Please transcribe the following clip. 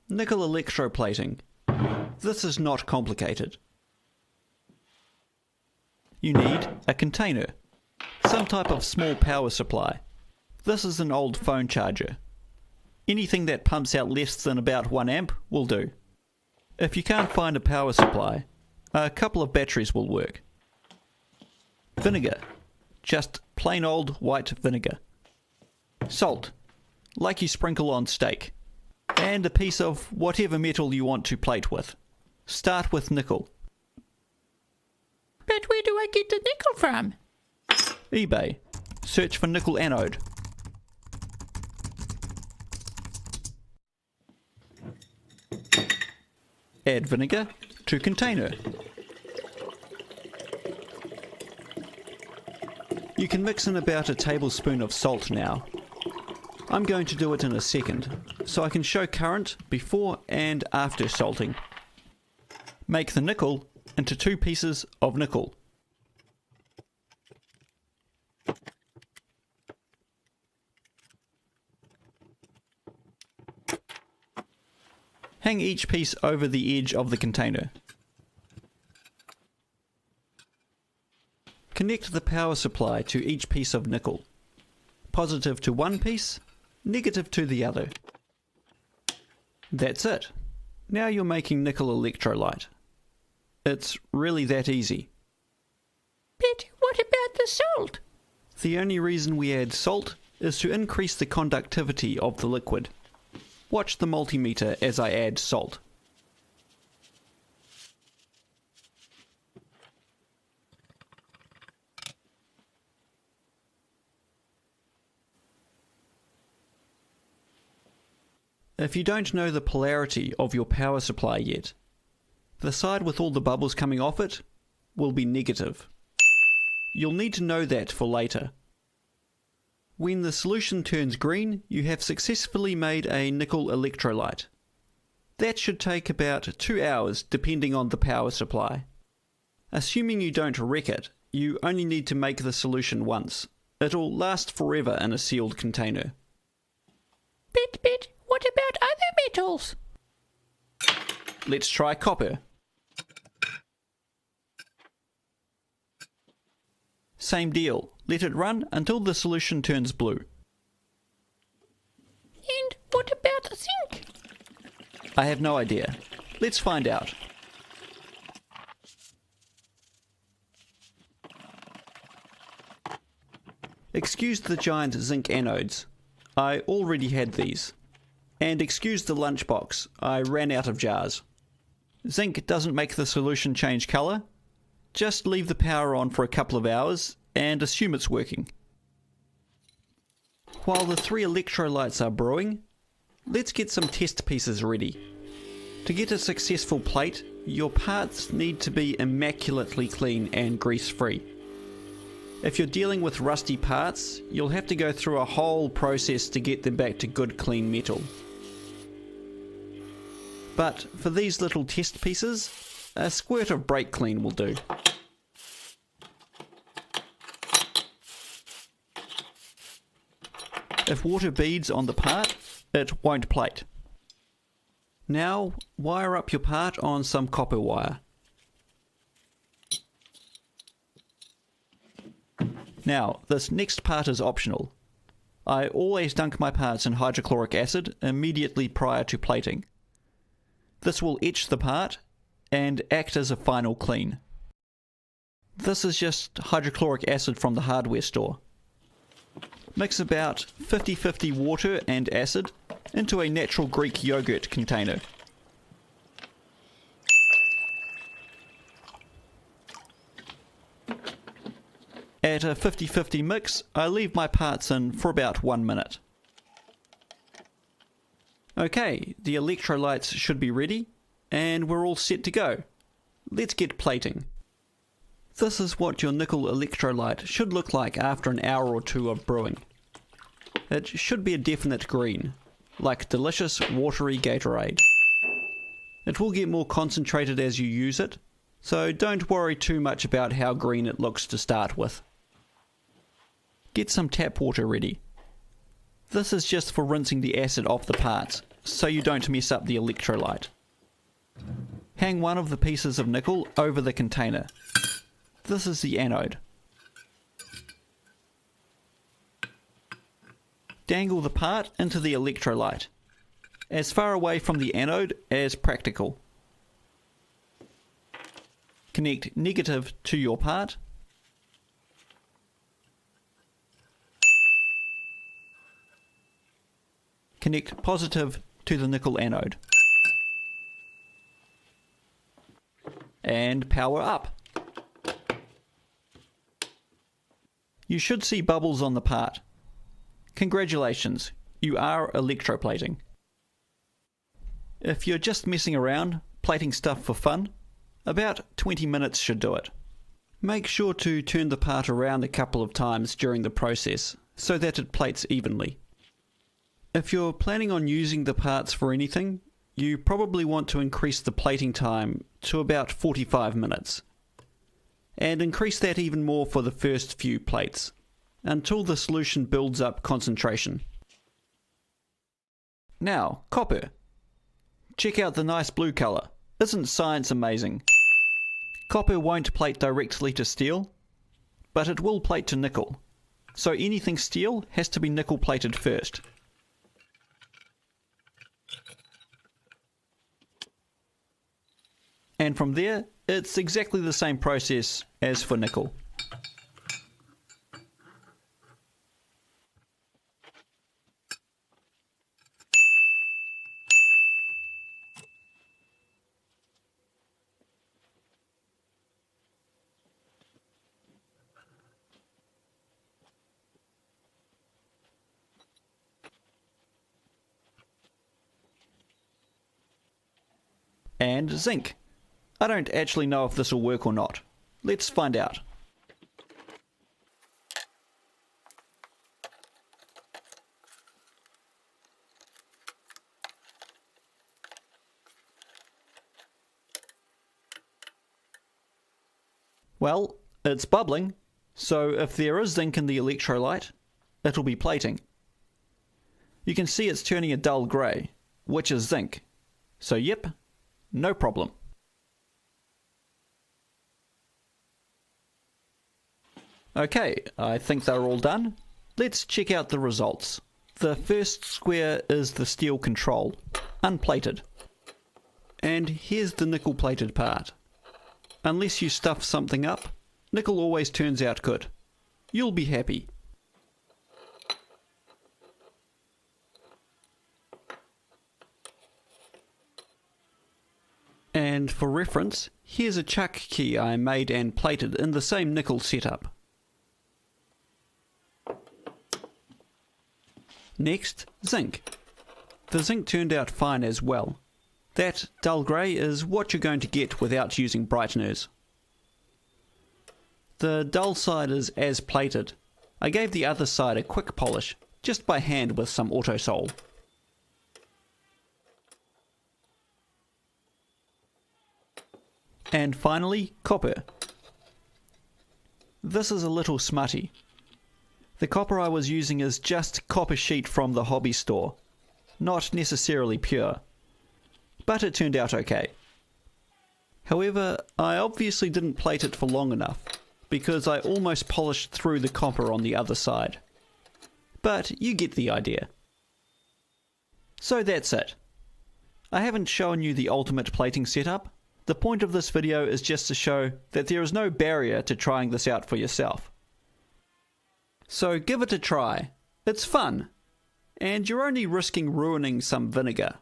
Nickel electroplating. This is not complicated. You need a container, some type of small power supply. This is an old phone charger. Anything that pumps out less than about 1 amp will do. If you can't find a power supply, a couple of batteries will work. Vinegar, just plain old white vinegar. Salt, like you sprinkle on steak. And a piece of whatever metal you want to plate with. Start with nickel. But where do I get the nickel from? eBay. Search for nickel anode. Add vinegar to container. You can mix in about a tablespoon of salt now. I'm going to do it in a second, so I can show current before and after salting. Make the nickel into 2 pieces of nickel. Hang each piece over the edge of the container. Connect the power supply to each piece of nickel. Positive to one piece, negative to the other. That's it. Now you're making nickel electrolyte. It's really that easy. But what about the salt? The only reason we add salt is to increase the conductivity of the liquid. Watch the multimeter as I add salt. If you don't know the polarity of your power supply yet, the side with all the bubbles coming off it will be negative. You'll need to know that for later. When the solution turns green, you have successfully made a nickel electrolyte. That should take about 2 hours depending on the power supply. Assuming you don't wreck it, you only need to make the solution once. It'll last forever in a sealed container. But what about other metals? Let's try copper. Same deal. Let it run until the solution turns blue. And what about zinc? I have no idea. Let's find out. Excuse the giant zinc anodes. I already had these. And excuse the lunchbox. I ran out of jars. Zinc doesn't make the solution change colour. Just leave the power on for a couple of hours and assume it's working. While the 3 electrolytes are brewing, let's get some test pieces ready. To get a successful plate, your parts need to be immaculately clean and grease-free. If you're dealing with rusty parts, you'll have to go through a whole process to get them back to good clean metal. But for these little test pieces, a squirt of brake clean will do. If water beads on the part, it won't plate. Now, wire up your part on some copper wire. Now, this next part is optional. I always dunk my parts in hydrochloric acid immediately prior to plating. This will etch the part and act as a final clean. This is just hydrochloric acid from the hardware store. Mix about 50-50 water and acid into a natural Greek yogurt container. At a 50-50 mix, I leave my parts in for about 1 minute. Okay, the electrolytes should be ready, and we're all set to go. Let's get plating. This is what your nickel electrolyte should look like after an hour or 2 of brewing. It should be a definite green, like delicious watery Gatorade. It will get more concentrated as you use it, so don't worry too much about how green it looks to start with. Get some tap water ready. This is just for rinsing the acid off the parts, so you don't mess up the electrolyte. Hang one of the pieces of nickel over the container. This is the anode. Dangle the part into the electrolyte, as far away from the anode as practical. Connect negative to your part. Connect positive to the nickel anode. And power up. You should see bubbles on the part. Congratulations, you are electroplating. If you're just messing around, plating stuff for fun, about 20 minutes should do it. Make sure to turn the part around a couple of times during the process so that it plates evenly. If you're planning on using the parts for anything, you probably want to increase the plating time to about 45 minutes. And increase that even more for the first few plates, until the solution builds up concentration. Now, copper. Check out the nice blue colour. Isn't science amazing? Copper won't plate directly to steel, but it will plate to nickel. So anything steel has to be nickel plated first. And from there, it's exactly the same process as for nickel. And zinc. I don't actually know if this will work or not. Let's find out. Well, it's bubbling, so if there is zinc in the electrolyte, it'll be plating. You can see it's turning a dull grey, which is zinc. So yep, no problem. Okay, I think they're all done. Let's check out the results. The first square is the steel control, unplated. And here's the nickel plated part. Unless you stuff something up, nickel always turns out good. You'll be happy. And for reference, here's a chuck key I made and plated in the same nickel setup. Next, zinc. The zinc turned out fine as well. That dull grey is what you're going to get without using brighteners. The dull side is as plated. I gave the other side a quick polish, just by hand with some Autosol. And finally, copper. This is a little smutty. The copper I was using is just copper sheet from the hobby store, not necessarily pure, but it turned out okay. However, I obviously didn't plate it for long enough, because I almost polished through the copper on the other side. But you get the idea. So that's it. I haven't shown you the ultimate plating setup. The point of this video is just to show that there is no barrier to trying this out for yourself. So give it a try. It's fun. And you're only risking ruining some vinegar.